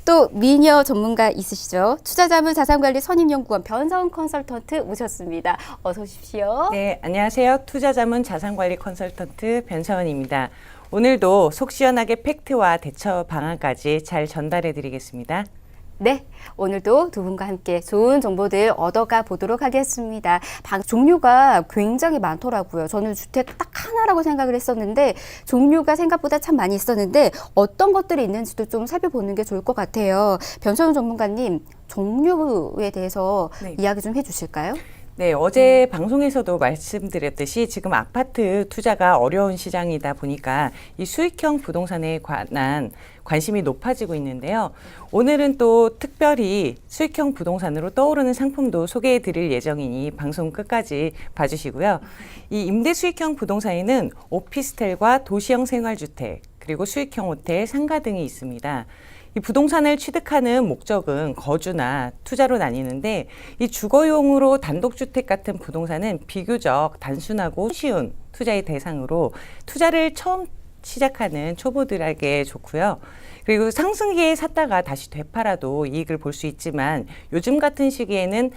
또 미녀 전문가 있으시죠? 투자자문 자산관리 선임연구원 변서은 컨설턴트 모셨습니다. 어서 오십시오. 네, 안녕하세요. 투자자문 자산관리 컨설턴트 변서은입니다. 오늘도 속 시원하게 팩트와 대처 방안까지 잘 전달해 드리겠습니다. 네, 오늘도 두 분과 함께 좋은 정보들 얻어가 보도록 하겠습니다. 방 종류가 굉장히 많더라고요. 저는 주택 딱 하나라고 생각을 했었는데 종류가 생각보다 참 많이 있었는데 어떤 것들이 있는지도 좀 살펴보는 게 좋을 것 같아요. 변서은 전문가님, 종류에 대해서 이야기 좀 해주실까요? 네, 어제 방송에서도 말씀드렸듯이 지금 아파트 투자가 어려운 시장이다 보니까 이 수익형 부동산에 관한 관심이 높아지고 있는데요. 오늘은 또 특별히 수익형 부동산으로 떠오르는 상품도 소개해 드릴 예정이니 방송 끝까지 봐주시고요. 이 임대 수익형 부동산에는 오피스텔과 도시형 생활주택, 그리고 수익형 호텔, 상가 등이 있습니다. 이 부동산을 취득하는 목적은 거주나 투자로 나뉘는데 이 주거용으로 단독주택 같은 부동산은 비교적 단순하고 쉬운 투자의 대상으로 투자를 처음 시작하는 초보들에게 좋고요. 그리고 상승기에 샀다가 다시 되팔아도 이익을 볼 수 있지만 요즘 같은 시기에는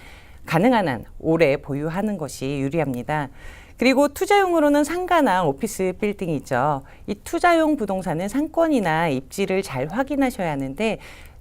가능한 한 오래 보유하는 것이 유리합니다. 그리고 투자용으로는 상가나 오피스 빌딩이 있죠. 이 투자용 부동산은 상권이나 입지를 잘 확인하셔야 하는데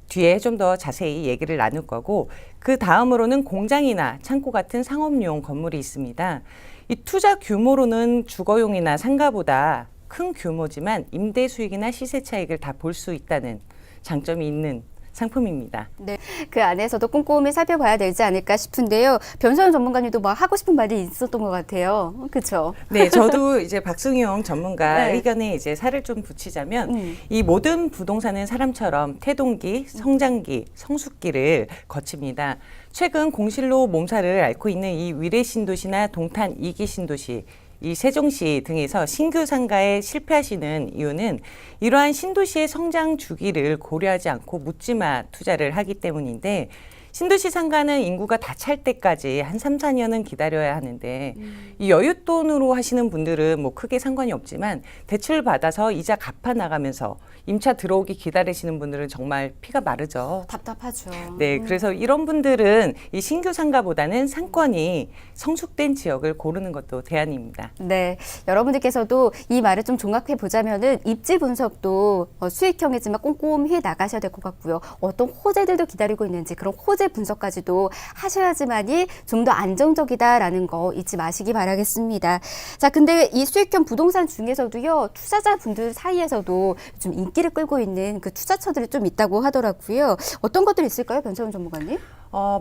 뒤에 좀 더 자세히 얘기를 나눌 거고, 그 다음으로는 공장이나 창고 같은 상업용 건물이 있습니다. 이 투자 규모로는 주거용이나 상가보다 큰 규모지만 임대 수익이나 시세 차익을 다 볼 수 있다는 장점이 있는 상품입니다. 네, 그 안에서도 꼼꼼히 살펴봐야 되지 않을까 싶은데요. 변서은 전문가님도 뭐 하고 싶은 말이 있었던 것 같아요. 그렇죠? 네, 저도 이제 박승용 전문가 네. 의견에 이제 살을 좀 붙이자면 이 모든 부동산은 사람처럼 태동기, 성장기, 성숙기를 거칩니다. 최근 공실로 몸살을 앓고 있는 이 위례 신도시나 동탄 2기 신도시, 이 세종시 등에서 신규 상가에 실패하시는 이유는 이러한 신도시의 성장 주기를 고려하지 않고 묻지마 투자를 하기 때문인데, 신도시 상가는 인구가 다 찰 때까지 한 3, 4년은 기다려야 하는데 이 여윳돈으로 하시는 분들은 뭐 크게 상관이 없지만 대출 받아서 이자 갚아 나가면서 임차 들어오기 기다리시는 분들은 정말 피가 마르죠. 답답하죠. 네, 그래서 이런 분들은 이 신규 상가보다는 상권이 성숙된 지역을 고르는 것도 대안입니다. 네, 여러분들께서도 이 말을 좀 종합해 보자면은 입지 분석도 수익형이지만 꼼꼼히 나가셔야 될 것 같고요. 어떤 호재들도 기다리고 있는지 그런 호재 분석까지도 하셔야지만이 좀 더 안정적이다라는 거 잊지 마시기 바라겠습니다. 자, 근데 이 수익형 부동산 중에서도요, 투자자분들 사이에서도 좀 인기를 끌고 있는 그 투자처들이 좀 있다고 하더라고요. 어떤 것들이 있을까요, 변서은 전문가님?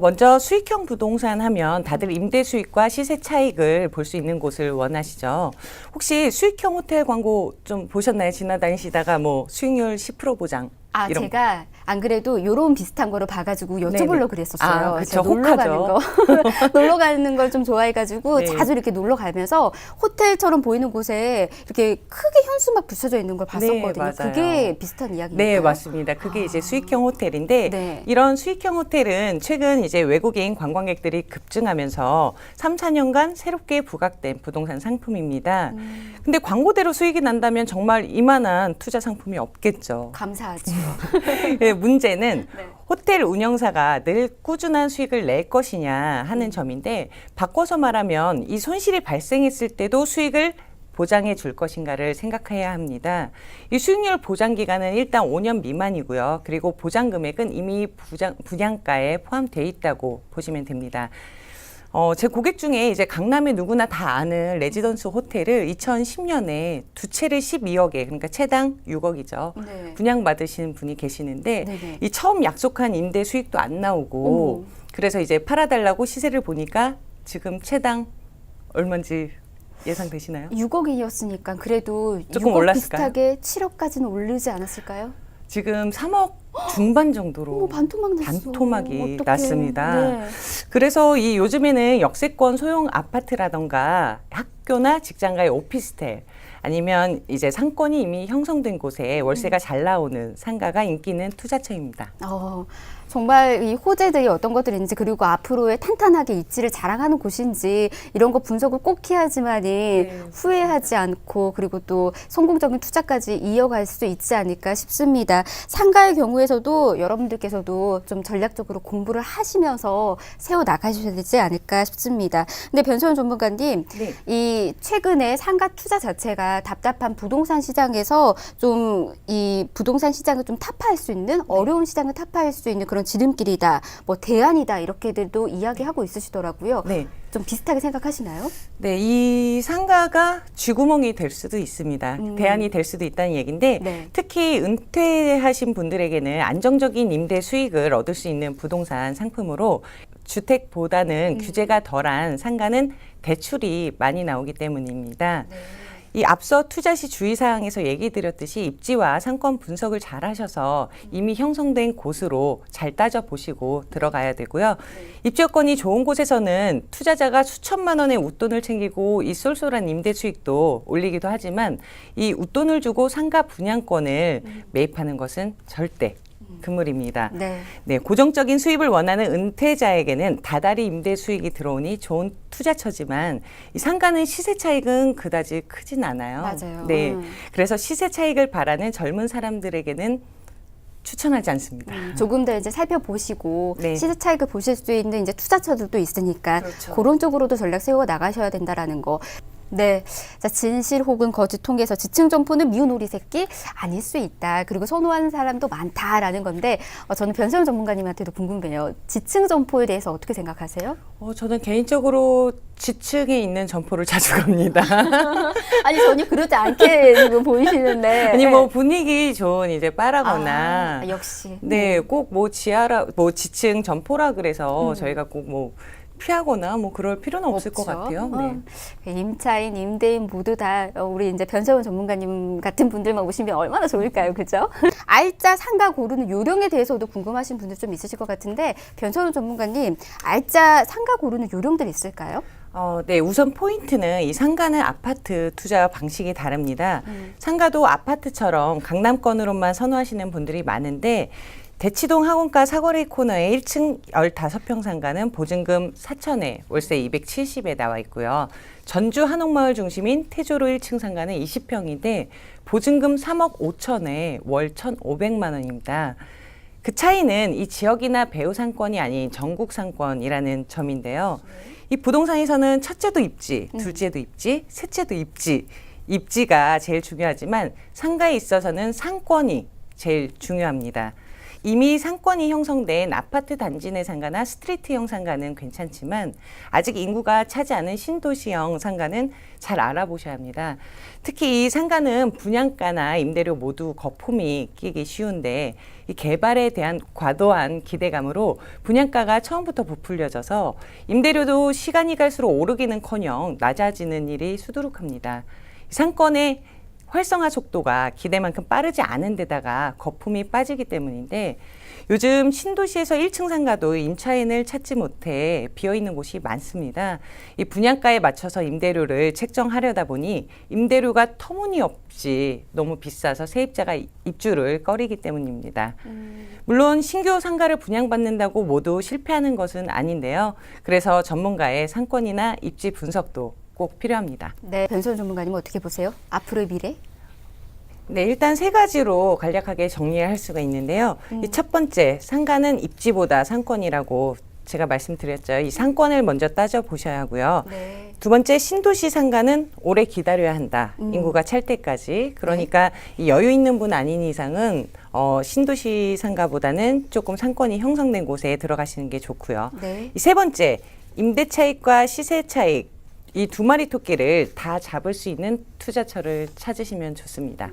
먼저 수익형 부동산 하면 다들 임대 수익과 시세 차익을 볼 수 있는 곳을 원하시죠. 혹시 수익형 호텔 광고 좀 보셨나요? 지나다니시다가 뭐 수익률 10% 보장. 아, 이런 제가 안 그래도 요런 비슷한 거를 봐가지고 여쭤보려고 네네. 그랬었어요. 아, 그쵸. 제가 놀러 가는 혹하죠. 거. 놀러 가는 걸 좀 좋아해가지고 네. 자주 이렇게 놀러 가면서 호텔처럼 보이는 곳에 이렇게 크게 현수 막 붙여져 있는 걸 봤었거든요. 네, 맞아요. 그게 비슷한 이야기인가요? 네, 맞습니다. 그게 이제 수익형 호텔인데 네. 이런 수익형 호텔은 최근 이제 외국인 관광객들이 급증하면서 3, 4년간 새롭게 부각된 부동산 상품입니다. 근데 광고대로 수익이 난다면 정말 이만한 투자 상품이 없겠죠. 감사하죠. 네, 문제는 네. 호텔 운영사가 늘 꾸준한 수익을 낼 것이냐 하는 점인데, 바꿔서 말하면 이 손실이 발생했을 때도 수익을 보장해 줄 것인가를 생각해야 합니다. 이 수익률 보장 기간은 일단 5년 미만이고요. 그리고 보장 금액은 이미 분양가에 포함되어 있다고 보시면 됩니다. 제 고객 중에 이제 강남에 누구나 다 아는 레지던스 호텔을 2010년에 두 채를 12억에, 그러니까 채당 6억이죠. 네. 분양받으신 분이 계시는데 네네. 이 처음 약속한 임대 수익도 안 나오고 그래서 이제 팔아달라고 시세를 보니까 지금 채당 얼마인지 예상되시나요? 6억이었으니까 그래도 조금 6억 올랐을까요? 비슷하게 7억까지는 오르지 않았을까요? 지금 3억 중반 정도로 반토막 났어. 반토막이 어떡해. 났습니다. 네. 그래서 이 요즘에는 역세권 소형 아파트라던가 학교나 직장가의 오피스텔, 아니면 이제 상권이 이미 형성된 곳에 월세가 잘 나오는 상가가 인기 있는 투자처입니다. 정말 이 호재들이 어떤 것들인지 그리고 앞으로의 탄탄하게 입지를 자랑하는 곳인지 이런 거 분석을 꼭 해야지만이 후회하지 않고 그리고 또 성공적인 투자까지 이어갈 수 있지 않을까 싶습니다. 상가의 경우에서도 여러분들께서도 좀 전략적으로 공부를 하시면서 세워 나가셔야 되지 않을까 싶습니다. 근데 변소연 전문가님, 네. 이 최근에 상가 투자 자체가 답답한 부동산 시장에서 좀 이 부동산 시장을 좀 타파할 수 있는 어려운 시장을 타파할 수 있는 그런 지름길이다, 뭐 대안이다 이렇게들도 이야기하고 있으시더라고요. 네. 좀 비슷하게 생각하시나요? 네, 이 상가가 쥐구멍이 될 수도 있습니다. 대안이 될 수도 있다는 얘기인데 네. 특히 은퇴하신 분들에게는 안정적인 임대 수익을 얻을 수 있는 부동산 상품으로 주택보다는 규제가 덜한 상가는 대출이 많이 나오기 때문입니다. 이 앞서 투자 시 주의사항에서 얘기 드렸듯이 입지와 상권 분석을 잘 하셔서 이미 형성된 곳으로 잘 따져보시고 들어가야 되고요. 입지 여건이 좋은 곳에서는 투자자가 수천만 원의 웃돈을 챙기고 이 쏠쏠한 임대 수익도 올리기도 하지만 이 웃돈을 주고 상가 분양권을 매입하는 것은 절대 금물입니다. 네, 고정적인 수입을 원하는 은퇴자에게는 다달이 임대 수익이 들어오니 좋은 투자처지만 이 상가는 시세 차익은 그다지 크진 않아요. 맞아요. 네, 그래서 시세 차익을 바라는 젊은 사람들에게는 추천하지 않습니다. 조금 더 이제 살펴보시고 네. 시세 차익을 보실 수 있는 이제 투자처들도 있으니까 그렇죠. 그런 쪽으로도 전략 세워 나가셔야 된다라는 거. 네, 자 진실 혹은 거짓 통계에서 지층 점포는 미운 오리 새끼 아닐 수 있다. 그리고 선호하는 사람도 많다라는 건데 저는 변소연 전문가님한테도 궁금해요. 지층 점포에 대해서 어떻게 생각하세요? 저는 개인적으로 지층에 있는 점포를 자주 갑니다. 아니 전혀 그렇지 않게 지금 보이시는데. 아니 뭐 분위기 좋은 이제 바라거나 역시. 네, 꼭 뭐 지하라 뭐 지층 점포라 그래서 저희가 꼭 뭐 피하거나 뭐 그럴 필요는 없을 것 같아요. 네. 임차인, 임대인 모두 다 우리 이제 변소연 전문가님 같은 분들만 오시면 얼마나 좋을까요, 그죠? 알짜 상가 고르는 요령에 대해서도 궁금하신 분들 좀 있으실 것 같은데 변소연 전문가님, 알짜 상가 고르는 요령들 있을까요? 네, 우선 포인트는 이 상가는 아파트 투자 방식이 다릅니다. 상가도 아파트처럼 강남권으로만 선호하시는 분들이 많은데 대치동 학원가 사거리 코너에 1층 15평 상가는 보증금 4천에 월세 270에 나와 있고요. 전주 한옥마을 중심인 태조로 1층 상가는 20평인데 보증금 3억 5천에 월 1,500만 원입니다. 그 차이는 이 지역이나 배우 상권이 아닌 전국 상권이라는 점인데요. 이 부동산에서는 첫째도 입지, 둘째도 입지, 셋째도 입지, 입지가 제일 중요하지만 상가에 있어서는 상권이 제일 중요합니다. 이미 상권이 형성된 아파트 단지 내 상가나 스트리트형 상가는 괜찮지만 아직 인구가 차지 않은 신도시형 상가는 잘 알아보셔야 합니다. 특히 이 상가는 분양가나 임대료 모두 거품이 끼기 쉬운데 이 개발에 대한 과도한 기대감으로 분양가가 처음부터 부풀려져서 임대료도 시간이 갈수록 오르기는커녕 낮아지는 일이 수두룩합니다. 상권의 활성화 속도가 기대만큼 빠르지 않은 데다가 거품이 빠지기 때문인데 요즘 신도시에서 1층 상가도 임차인을 찾지 못해 비어있는 곳이 많습니다. 이 분양가에 맞춰서 임대료를 책정하려다 보니 임대료가 터무니없이 너무 비싸서 세입자가 입주를 꺼리기 때문입니다. 물론 신규 상가를 분양받는다고 모두 실패하는 것은 아닌데요. 그래서 전문가의 상권이나 입지 분석도 꼭 필요합니다. 네, 변소연 전문가님은 어떻게 보세요? 앞으로의 미래? 네, 일단 세 가지로 간략하게 정리할 수가 있는데요. 이 첫 번째, 상가는 입지보다 상권이라고 제가 말씀드렸죠. 이 상권을 먼저 따져보셔야 하고요. 네. 두 번째, 신도시 상가는 오래 기다려야 한다. 인구가 찰 때까지. 그러니까 이 여유 있는 분 아닌 이상은 신도시 상가보다는 조금 상권이 형성된 곳에 들어가시는 게 좋고요. 네. 이 세 번째, 임대 차익과 시세 차익. 이 두 마리 토끼를 다 잡을 수 있는 투자처를 찾으시면 좋습니다.